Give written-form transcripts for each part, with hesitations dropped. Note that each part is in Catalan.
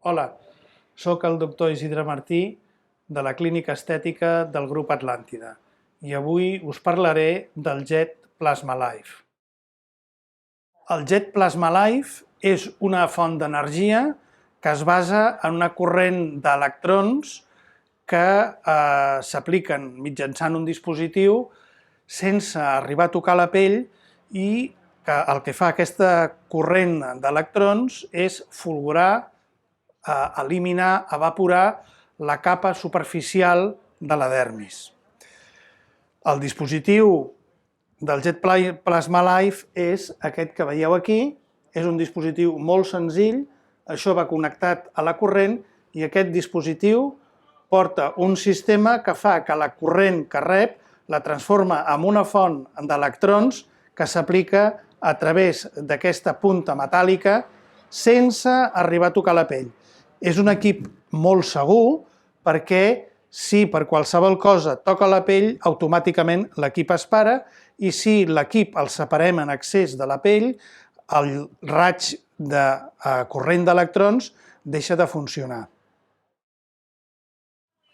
Hola, sóc el doctor Isidre Martí de la Clínica Estètica del Grup Atlàntida i avui us parlaré del Jet Plasma Life. El Jet Plasma Life és una font d'energia que es basa en una corrent d'electrons que s'apliquen mitjançant un dispositiu sense arribar a tocar la pell i que el que fa aquesta corrent d'electrons és folgorar, eliminar, evaporar la capa superficial de la dermis. El dispositiu del Jet Plasma Life és aquest que veieu aquí, és un dispositiu molt senzill, això va connectat a la corrent i aquest dispositiu porta un sistema que fa que la corrent que rep la transforma en una font d'electrons que s'aplica a través d'aquesta punta metàl·lica sense arribar a tocar la pell. És un equip molt segur perquè si per qualsevol cosa toca la pell, automàticament l'equip es para i si l'equip el separem en excés de la pell, el raig de corrent d'electrons deixa de funcionar.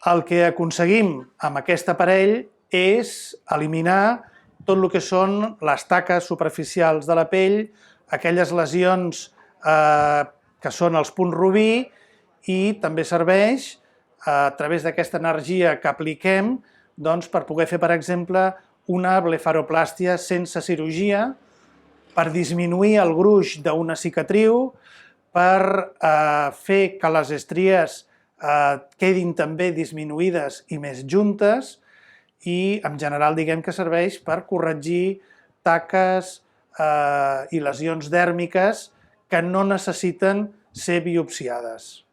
El que aconseguim amb aquest aparell és eliminar tot el que són les taques superficials de la pell, aquelles lesions que són els punts rubí, i també serveix a través d'aquesta energia que apliquem per poder fer, per exemple, una blefaroplàstia sense cirurgia, per disminuir el gruix d'una cicatriu, per fer que les estries quedin també disminuïdes i més juntes i en general diguem que serveix per corregir taques i lesions dèrmiques que no necessiten ser biopsiades.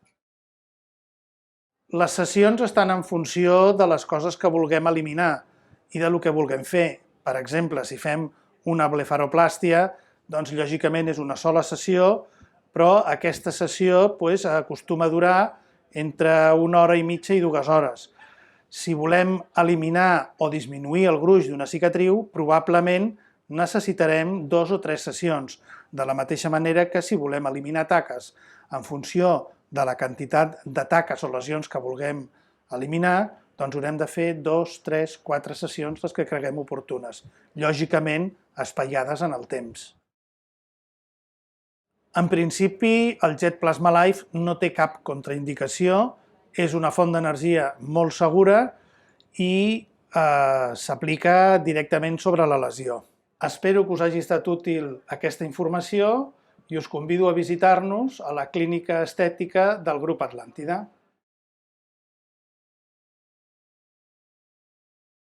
Les sessions estan en funció de les coses que vulguem eliminar i del que vulguem fer. Per exemple, si fem una blefaroplàstia, doncs lògicament és una sola sessió, però aquesta sessió acostuma a durar entre 1 hora i mitja i 2 hores. Si volem eliminar o disminuir el gruix d'una cicatriu, probablement necessitarem 2 o 3 sessions, de la mateixa manera que si volem eliminar taques en funció de la quantitat de taques o lesions que vulguem eliminar, doncs haurem de fer 2, 3, 4 sessions les que creguem oportunes, lògicament espaiades en el temps. En principi, el Jet Plasma Life no té cap contraindicació, és una font d'energia molt segura i s'aplica directament sobre la lesió. Espero que us hagi estat útil aquesta informació i us convido a visitar-nos a la Clínica Estètica del Grup Atlàntida.